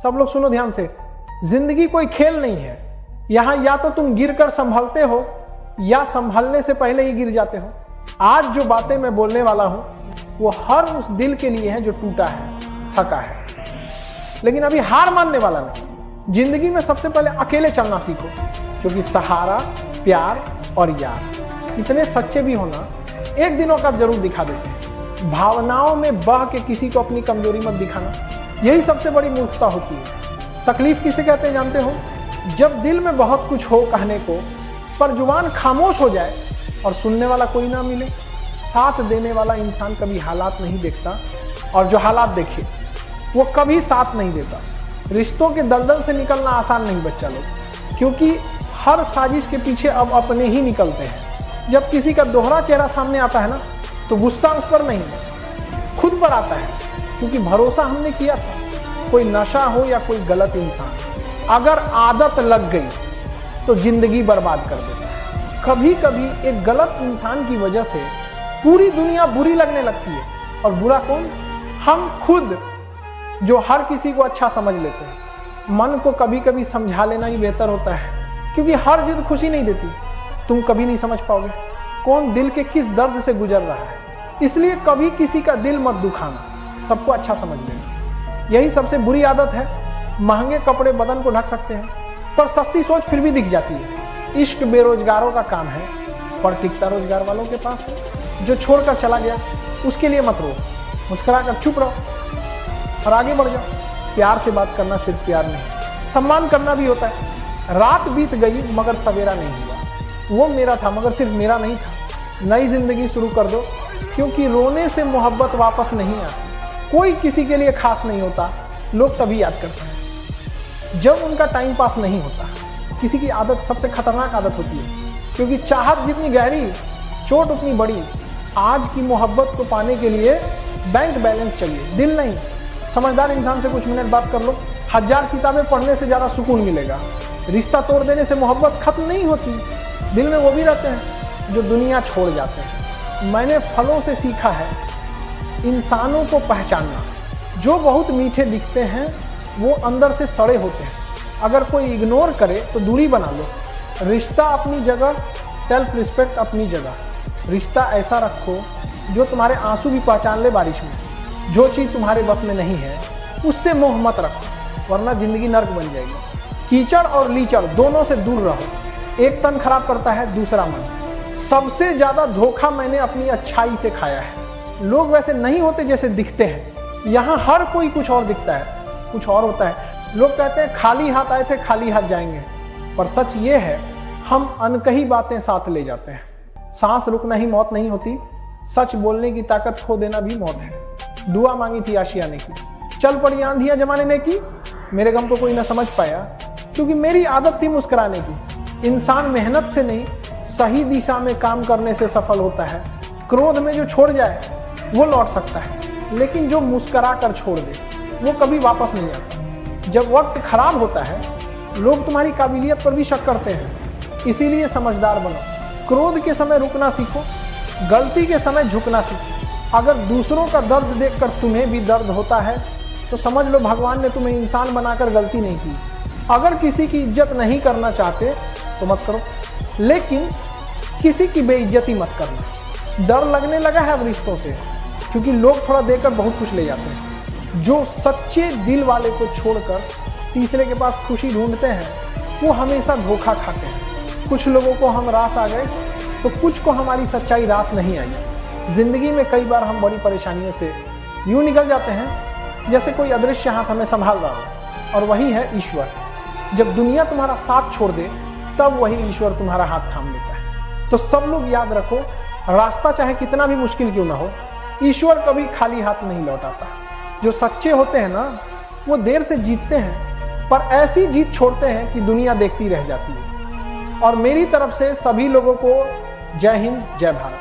सब लोग सुनो ध्यान से, जिंदगी कोई खेल नहीं है। यहां या तो तुम गिरकर संभलते हो या संभलने से पहले ही गिर जाते हो। आज जो बातें मैं बोलने वाला हूं वो हर उस दिल के लिए है जो टूटा है, थका है, लेकिन अभी हार मानने वाला नहीं। जिंदगी में सबसे पहले अकेले चलना सीखो, क्योंकि सहारा, प्यार और यार इतने सच्चे भी होना एक दिनों का जरूर दिखा देते हैं। भावनाओं में बह के किसी को अपनी कमजोरी मत दिखाना, यही सबसे बड़ी मूर्खता होती है। तकलीफ किसे कहते हैं जानते हो? जब दिल में बहुत कुछ हो कहने को पर जुबान खामोश हो जाए और सुनने वाला कोई ना मिले। साथ देने वाला इंसान कभी हालात नहीं देखता, और जो हालात देखे वो कभी साथ नहीं देता। रिश्तों के दलदल से निकलना आसान नहीं बच्चा लोग, क्योंकि हर साजिश के पीछे अब अपने ही निकलते हैं। जब किसी का दोहरा चेहरा सामने आता है ना, तो गुस्सा उस पर नहीं खुद पर आता है, क्योंकि भरोसा हमने किया था। कोई नशा हो या कोई गलत इंसान, अगर आदत लग गई तो जिंदगी बर्बाद कर देता है। कभी कभी एक गलत इंसान की वजह से पूरी दुनिया बुरी लगने लगती है, और बुरा कौन? हम खुद, जो हर किसी को अच्छा समझ लेते हैं। मन को कभी कभी समझा लेना ही बेहतर होता है, क्योंकि हर जिद खुशी नहीं देती। तुम कभी नहीं समझ पाओगे कौन दिल के किस दर्द से गुजर रहा है। इसलिए कभी किसी का दिल मत दुखाना, सबको अच्छा समझ लेना। यही सबसे बुरी आदत है। महंगे कपड़े बदन को ढक सकते हैं, पर सस्ती सोच फिर भी दिख जाती है। इश्क बेरोजगारों का काम है, पर टिकता रोजगार वालों के पास है। जो छोड़कर चला गया उसके लिए मत रो, मुस्कुरा कर चुप रहो और आगे बढ़ जाओ। प्यार से बात करना सिर्फ प्यार नहीं, सम्मान करना भी होता है। रात बीत गई मगर सवेरा नहीं हुआ, वो मेरा था मगर सिर्फ मेरा नहीं था। नई जिंदगी शुरू कर दो, क्योंकि रोने से मोहब्बत वापस नहीं आती। कोई किसी के लिए खास नहीं होता, लोग तभी याद करते हैं जब उनका टाइम पास नहीं होता। किसी की आदत सबसे खतरनाक आदत होती है, क्योंकि चाहत जितनी गहरी, चोट उतनी बड़ी। आज की मोहब्बत को पाने के लिए बैंक बैलेंस चाहिए, दिल नहीं। समझदार इंसान से कुछ मिनट बात कर लो, 1000 किताबें पढ़ने से ज्यादा सुकून मिलेगा। रिश्ता तोड़ देने से मोहब्बत खत्म नहीं होती, दिल में वो भी रहते हैं जो दुनिया छोड़ जाते हैं। मैंने फलों से सीखा है इंसानों को पहचानना। जो बहुत मीठे दिखते हैं वो अंदर से सड़े होते हैं। अगर कोई इग्नोर करे तो दूरी बना लो। रिश्ता अपनी जगह, सेल्फ रिस्पेक्ट अपनी जगह। रिश्ता ऐसा रखो जो तुम्हारे आंसू भी पहचान ले बारिश में। जो चीज़ तुम्हारे बस में नहीं है उससे मोह मत रखो, वरना जिंदगी नर्क बन जाएगी। कीचड़ और लीचड़ दोनों से दूर रहो। एक तन खराब करता है, दूसरा मन। सबसे ज्यादा धोखा मैंने अपनी अच्छाई से खाया है। लोग वैसे नहीं होते जैसे दिखते हैं। यहाँ हर कोई कुछ और दिखता है, कुछ और होता है। लोग कहते हैं खाली हाथ आए थे खाली हाथ जाएंगे, पर सच ये है हम अनकही बातें साथ ले जाते हैं। सांस रुकना ही मौत नहीं होती, सच बोलने की ताकत खो देना भी मौत है। दुआ मांगी थी आशियाने की, चल पड़ी आंधियां जमाने ने की। मेरे गम को कोई ना समझ पाया, क्योंकि मेरी आदत थी मुस्कुराने की। इंसान मेहनत से नहीं, सही दिशा में काम करने से सफल होता है। क्रोध में जो छोड़ जाए वो लौट सकता है, लेकिन जो मुस्कुरा कर छोड़ दे वो कभी वापस नहीं आता। जब वक्त खराब होता है लोग तुम्हारी काबिलियत पर भी शक करते हैं। इसीलिए समझदार बनो। क्रोध के समय रुकना सीखो, गलती के समय झुकना सीखो। अगर दूसरों का दर्द देखकर तुम्हें भी दर्द होता है तो समझ लो भगवान ने तुम्हें इंसान बनाकर गलती नहीं की। अगर किसी की इज्जत नहीं करना चाहते तो मत करो, लेकिन किसी की बेइज्जती मत करना। डर लगने लगा है अब रिश्तों से, क्योंकि लोग थोड़ा देकर बहुत कुछ ले जाते हैं। जो सच्चे दिल वाले को छोड़कर तीसरे के पास खुशी ढूंढते हैं वो हमेशा धोखा खाते हैं। कुछ लोगों को हम रास आ गए तो कुछ को हमारी सच्चाई रास नहीं आई। जिंदगी में कई बार हम बड़ी परेशानियों से यूं निकल जाते हैं जैसे कोई अदृश्य हाथ हमें संभाल रहा हो, और वही है ईश्वर। जब दुनिया तुम्हारा साथ छोड़ दे तब वही ईश्वर तुम्हारा हाथ थाम लेता है। तो सब लोग याद रखो, रास्ता चाहे कितना भी मुश्किल क्यों ना हो, ईश्वर कभी खाली हाथ नहीं लौटाता। जो सच्चे होते हैं ना वो देर से जीतते हैं, पर ऐसी जीत छोड़ते हैं कि दुनिया देखती रह जाती है। और मेरी तरफ से सभी लोगों को जय हिंद, जय भारत।